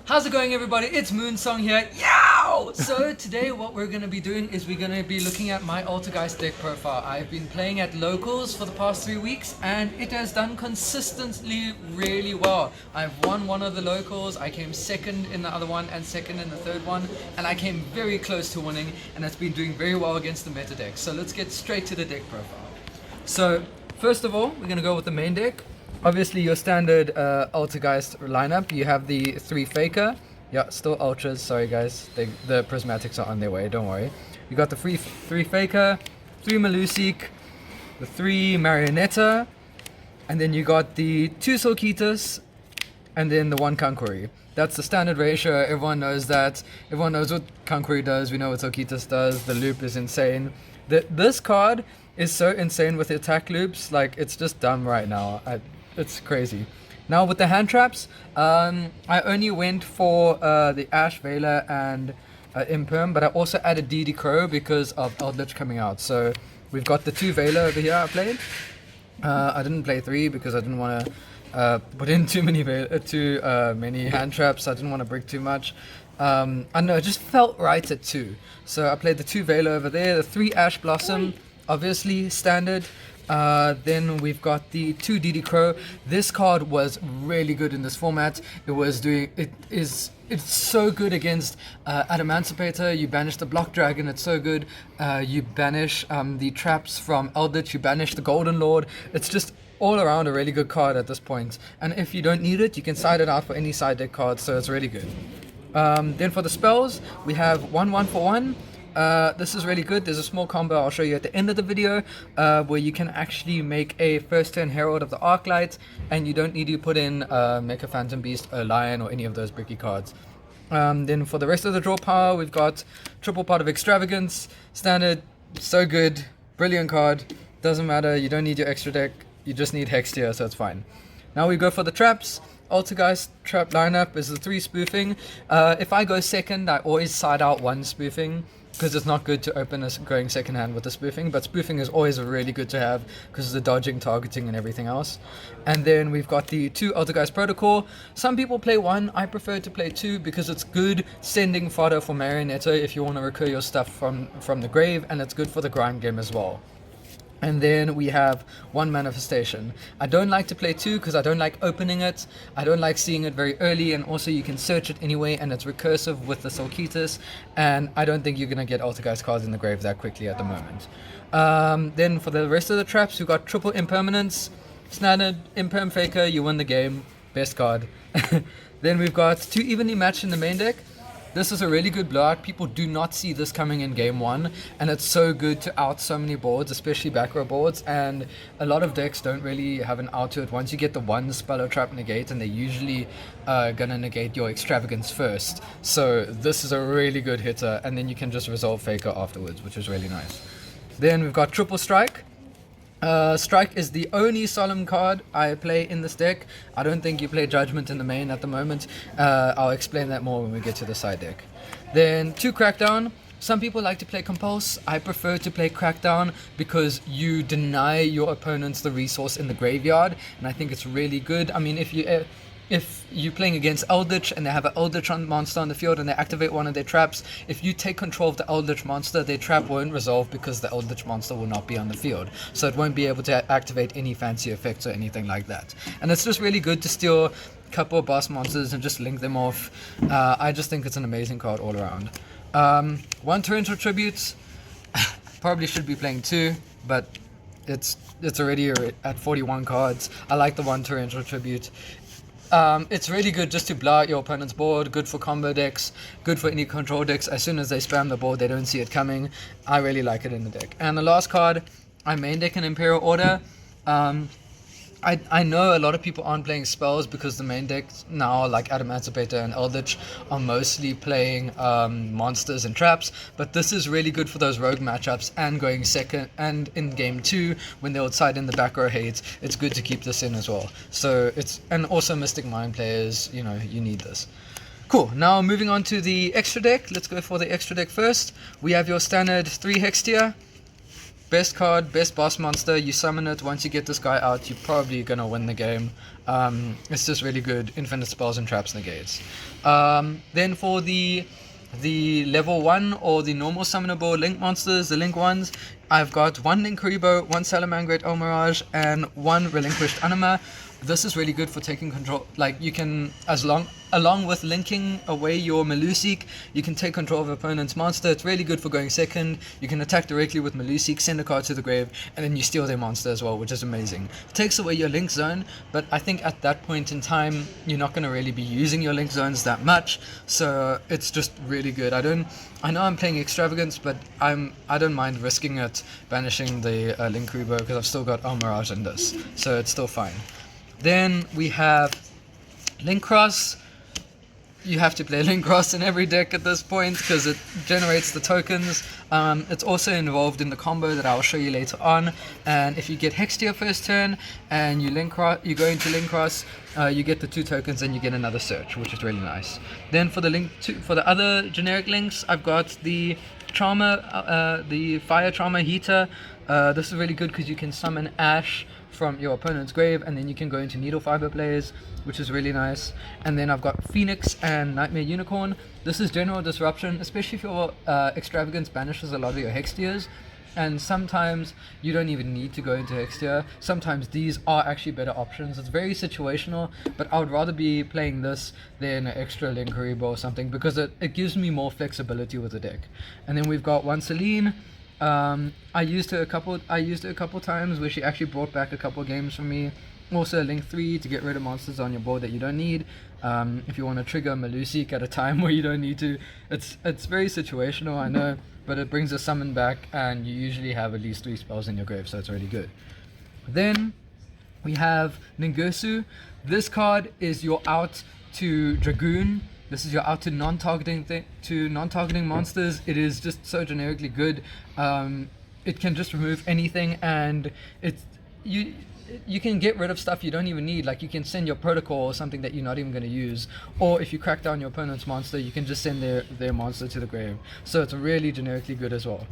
How's it going, everybody? It's Moonsong here. Yow! So today what we're going to be doing is we're going to be looking at my Altergeist deck profile. I've been playing at locals for the past 3 weeks and it has done consistently really well. I've won one of the locals, I came second in the other one and second in the third one, and I came very close to winning, and it's been doing very well against the meta deck. So let's get straight to the deck profile. So first of all, we're going to go with the main deck. Obviously your standard Altergeist lineup. You have the 3 Faker. Yeah, still Ultras, sorry guys. The Prismatics are on their way, don't worry. You got the 3 Faker, 3 Malusik, the 3 Marionetta, and then you got the 2 Solkitas, and then the 1 Kankuri. That's the standard ratio, everyone knows that. Everyone knows what Kankuri does, we know what Solkitas does. The loop is insane. This card is so insane with the attack loops, like it's just dumb right now. It's crazy. Now with the hand traps, I only went for the Ash, Vela, and Imperm, but I also added DD Crow because of Eldritch coming out. So we've got the 2 Vela over here I played. I didn't play 3 because I didn't want to put in too many hand traps. I didn't want to break too much. I don't know, it just felt right at 2. So I played the 2 Vela over there, the 3 Ash Blossom, obviously standard. Then we've got the 2 DD Crow. This card was really good in this format. It's so good against Adamancipator. You banish the Block Dragon, it's so good. You banish the traps from Eldritch, you banish the Golden Lord. It's just all around a really good card at this point. And if you don't need it, you can side it out for any side deck card, so it's really good. Then for the spells, we have 1 for 1. This is really good. There's a small combo I'll show you at the end of the video where you can actually make a first turn Herald of the Arclight, and you don't need to put in make a Phantom Beast, a Lion, or any of those bricky cards. Then for the rest of the draw power, we've got Triple Pot of Extravagance, standard, so good, brilliant card, doesn't matter, you don't need your extra deck, you just need Hextia, so it's fine. Now we go for the traps. Altergeist trap lineup is the 3 spoofing. If I go second, I always side out 1 spoofing, because it's not good to open us going second hand with the spoofing, but spoofing is always really good to have because of the dodging, targeting, and everything else. And then we've got the 2 Altergeist Protocol. Some people play 1, I prefer to play 2 because it's good sending fodder for Marionetta if you want to recur your stuff from the grave, and it's good for the grind game as well. And then we have 1 Manifestation. I don't like to play 2 because I don't like opening it. I don't like seeing it very early, and also you can search it anyway, and it's recursive with the Solkitas, and I don't think you're going to get Altergeist cards in the grave that quickly at the moment. Then for the rest of the traps, we've got Triple Impermanence, standard Imperm Faker, you win the game, best card. Then we've got 2 Evenly Matched in the main deck. This is a really good blowout. People do not see this coming in game 1, and it's so good to out so many boards, especially back row boards, and a lot of decks don't really have an out to it. Once you get the 1 spell or trap negate, and they're usually gonna negate your Extravagance first. So this is a really good hitter, and then you can just resolve Faker afterwards, which is really nice. Then we've got Triple Strike. Strike is the only solemn card I play in this deck. I don't think you play Judgment in the main at the moment. I'll explain that more when we get to the side deck. Then 2 Crackdown. Some people like to play Compulse. I prefer to play Crackdown because you deny your opponents the resource in the graveyard, and I think it's really good. I mean, if you're playing against Eldritch and they have an Eldritch monster on the field and they activate one of their traps, if you take control of the Eldritch monster, their trap won't resolve because the Eldritch monster will not be on the field. So it won't be able to activate any fancy effects or anything like that. And it's just really good to steal a couple of boss monsters and just link them off. I just think it's an amazing card all around. 1 Torrential Tributes. Probably should be playing 2, but it's already at 41 cards. I like the 1 Torrential Tribute. It's really good just to blow out your opponent's board, good for combo decks, good for any control decks. As soon as they spam the board, they don't see it coming. I really like it in the deck. And the last card, I main deck an Imperial Order. I know a lot of people aren't playing spells because the main decks now, like Adamancipator and Eldritch, are mostly playing monsters and traps, but this is really good for those rogue matchups and going second, and in game 2 when they'll side in the back row hates, it's good to keep this in as well. So and also Mystic Mind players, you know, you need this. Cool, now moving on to the extra deck. Let's go for the extra deck first. We have your standard 3 Hextia. best card, best boss monster. You summon it. Once you get this guy out, you're probably gonna win the game. It's just really good. Infinite spells and traps negates. Then for the level 1 or the normal summonable link monsters, the link ones, I've got 1 Link Kuriboh, 1 Salamangreat Elmirage, and 1 Relinquished Anima. This is really good for taking control. Like, you can, along with linking away your Melusik, you can take control of opponent's monster. It's really good for going second. You can attack directly with Melusik, send a card to the grave, and then you steal their monster as well, which is amazing. It takes away your link zone, but I think at that point in time, you're not going to really be using your link zones that much, so it's just really good. I know I'm playing Extravagance, but I don't mind risking it, banishing the Link Kuriboh, because I've still got Elmirage in this, so it's still fine. Then we have Link Cross. You have to play Link Cross in every deck at this point because it generates the tokens. It's also involved in the combo that I'll show you later on. And if you get Hex to your first turn and you go into Link Cross, you get the 2 tokens and you get another search, which is really nice. Then for the other generic links, I've got the Trauma, the Fire Trauma Heater. This is really good because you can summon Ash from your opponent's grave, and then you can go into Needle Fiber plays, which is really nice. And then I've got Phoenix and Nightmare Unicorn. This is General Disruption, especially if your Extravagance banishes a lot of your Hextiers, and sometimes you don't even need to go into Hextier. Sometimes these are actually better options. It's very situational, but I would rather be playing this than an extra Link Kuriboh or something, because it gives me more flexibility with the deck. And then we've got 1 Celine. I used her a couple times where she actually brought back a couple games for me. Also Link 3 to get rid of monsters on your board that you don't need. If you want to trigger Melusik at a time where you don't need to. It's very situational, I know, but it brings a summon back, and you usually have at least 3 spells in your grave, so it's really good. Then we have Ningirsu. This card is your out to Dragoon. This is your out to non-targeting monsters. It is just so generically good. It can just remove anything, and you can get rid of stuff you don't even need. Like, you can send your protocol or something that you're not even going to use, or if you crack down your opponent's monster, you can just send their monster to the grave. So it's really generically good as well.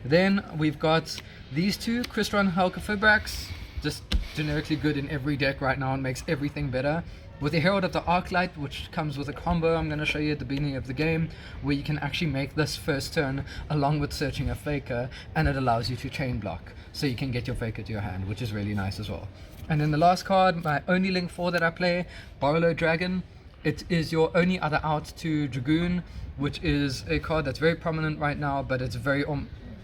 Then we've got these 2, Crystron Halqifibrax, just generically good in every deck right now and makes everything better. With the Herald of the Arclight, which comes with a combo I'm going to show you at the beginning of the game, where you can actually make this first turn along with searching a Faker, and it allows you to chain block, so you can get your Faker to your hand, which is really nice as well. And then the last card, my only Link 4 that I play, Borla Dragon. It is your only other out to Dragoon, which is a card that's very prominent right now, but it's very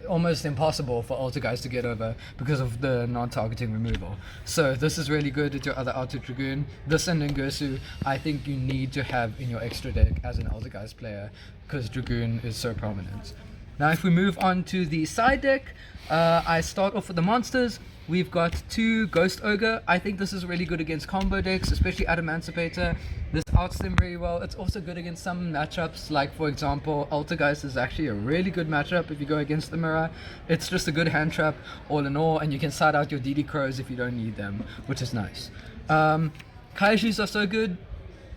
almost impossible for Altergeist to get over because of the non-targeting removal. So this is really good at your other out to Dragoon. This and Ningirsu, I think you need to have in your extra deck as an Altergeist player, because Dragoon is so prominent. Now if we move on to the side deck, I start off with the monsters. We've got 2 Ghost Ogre. I think this is really good against combo decks, especially Adamancipator. This outs them very well. It's also good against some matchups, like for example, Altergeist is actually a really good matchup if you go against the mirror. It's just a good hand trap all in all, and you can side out your DD Crows if you don't need them, which is nice. Kaijus are so good.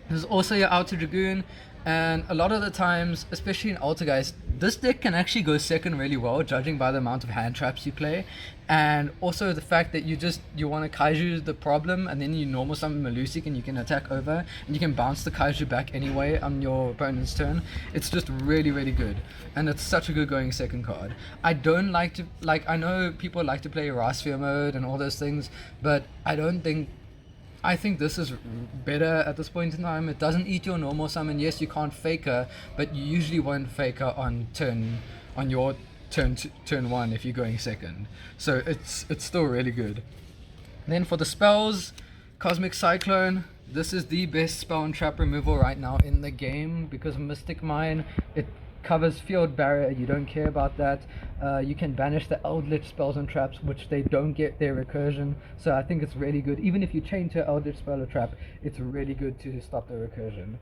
There's also your out to Dragoon, and a lot of the times, especially in Altergeist, this deck can actually go second really well, judging by the amount of hand traps you play, and also the fact that you want to Kaiju the problem, and then you normal summon Melusik and you can attack over, and you can bounce the Kaiju back anyway on your opponent's turn. It's just really, really good, and it's such a good going second card. I don't like to, I know people like to play Rasphere mode and all those things, but I think this is better at this point in time. It doesn't eat your normal summon. Yes, you can't Faker, but you usually won't Faker on your turn 1 if you're going second. So it's still really good. Then for the spells, Cosmic Cyclone. This is the best spell and trap removal right now in the game because of Mystic Mine. It covers Field Barrier, you don't care about that. You can banish the Eldritch spells and traps, which they don't get their recursion, so I think it's really good. Even if you chain to Eldritch spell or trap, it's really good to stop the recursion.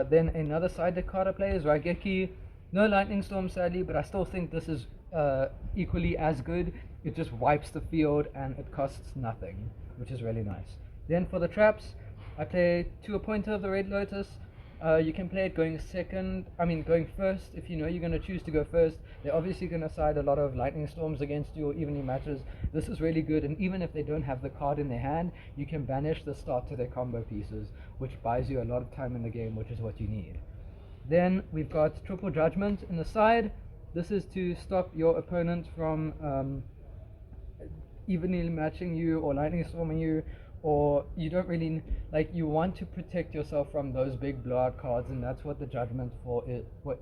Then another side deck card I play is Raigeki. No Lightning Storm sadly, but I still think this is equally as good. It just wipes the field and it costs nothing, which is really nice. Then for the traps, I play 2 Appointer of the Red Lotus. You can play it going going first. If you know you're going to choose to go first, they're obviously going to side a lot of lightning storms against you or evenly matches. This is really good, and even if they don't have the card in their hand, you can banish the start to their combo pieces, which buys you a lot of time in the game, which is what you need. Then we've got Triple Judgment in the side. This is to stop your opponent from evenly matching you or lightning storming you, or you don't really you want to protect yourself from those big blowout cards, and that's what the Judgment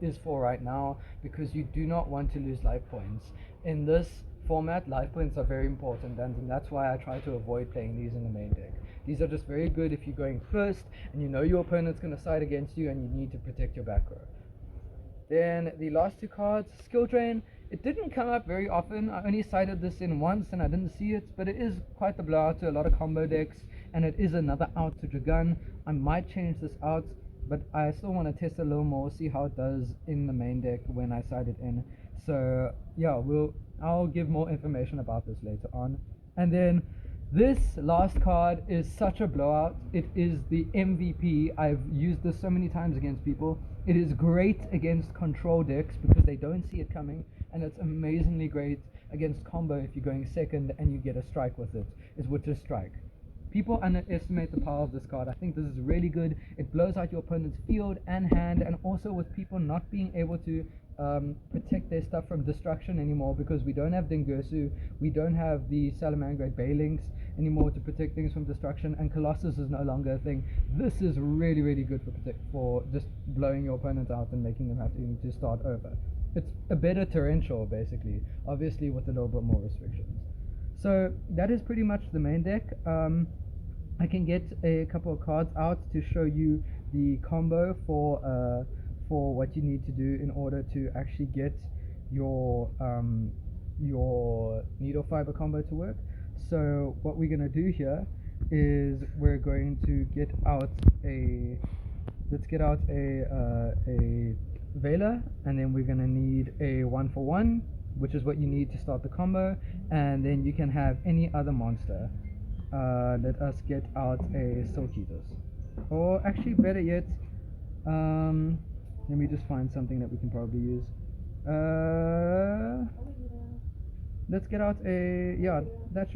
is for right now, because you do not want to lose life points. In this format, life points are very important, and that's why I try to avoid playing these in the main deck. These are just very good if you're going first and you know your opponent's going to side against you and you need to protect your back row. Then the last two cards, Skill Drain. It didn't come up very often. I only cited this in once and I didn't see it, but it is quite the blowout to a lot of combo decks, and it is another out to Dragon. I might change this out, but I still want to test a little more, see how it does in the main deck when I side it in. So yeah, I'll give more information about this later on. And then this last card is such a blowout. It is the MVP. I've used this so many times against people. It is great against control decks because they don't see it coming, and it's amazingly great against combo if you're going second and you get a strike with it, is Witch's Strike. People underestimate the power of this card. I think this is really good. It blows out your opponent's field and hand, and also with people not being able to protect their stuff from destruction anymore, because we don't have Dengursu, we don't have the Salamangreat Balinks anymore to protect things from destruction, and Colossus is no longer a thing. This is really, really good for just blowing your opponent out and making them have to start over. It's a better torrential, basically, obviously with a little bit more restrictions. So that is pretty much the main deck. I can get a couple of cards out to show you the combo for what you need to do in order to actually get your needle fiber combo to work. So what we're going to do here is we're going to get out a Veiler, and then we're going to need a 1-for-1, which is what you need to start the combo, and then you can have any other monster. Let us get out a Silkeatus, or actually better yet, let me just find something that we can probably use. Let's get out let's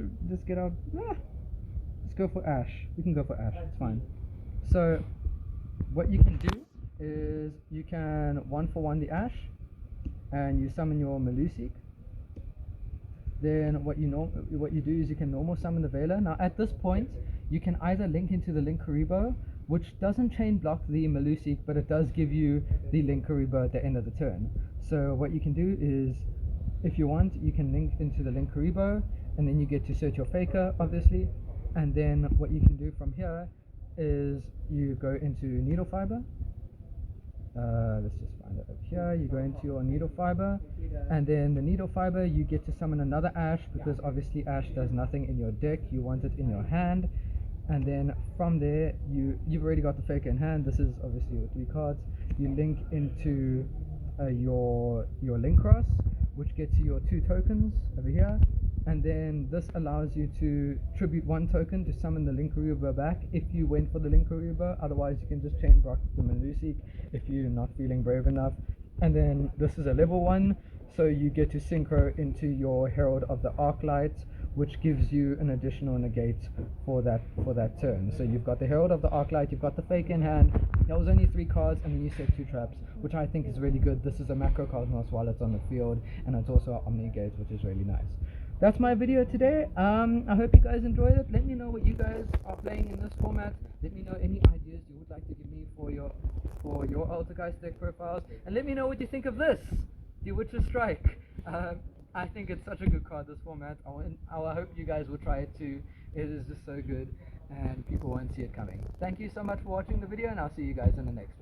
go for Ash. We can go for Ash, it's fine. So what you can do is you can 1-for-1 the Ash, and you summon your Meluseek. Then what you do is you can normal summon the Veiler. Now at this point, you can either link into the Linkuriboh, which doesn't chain block the Meluseek, but it does give you the Linkuriboh at the end of the turn. So what you can do is, if you want, you can link into the Linkuriboh, and then you get to search your Faker, obviously. And then what you can do from here is you go into Needle Fiber. Let's just find it up here. You go into your Needle Fiber, and then the Needle Fiber, you get to summon another Ash, because obviously Ash does nothing in your deck. You want it in your hand. And then from there, you've already got the Faker in hand. This is obviously your 3 cards. You link into your Linkross, which gets you your 2 tokens over here. And then this allows you to tribute 1 token to summon the Linkuriboh back if you went for the Linkuriboh. Otherwise, you can just chain block the Meluseek if you're not feeling brave enough. And then this is a level 1, so you get to synchro into your Herald of the Arclight, which gives you an additional negate for that turn. So you've got the Herald of the Arclight, you've got the Fake in hand. That was only 3 cards, and then you set 2 traps, which I think is really good. This is a Macrocosmos while it's on the field, and it's also an Omni-Gate, which is really nice. That's my video today. I hope you guys enjoyed it. Let me know what you guys are playing in this format. Let me know any ideas you would like to give me for your Altergeist deck profiles, and let me know what you think of this, the Witch's Strike. I think it's such a good card, this format. I hope you guys will try it too. It is just so good, and people won't see it coming. Thank you so much for watching the video, and I'll see you guys in the next one.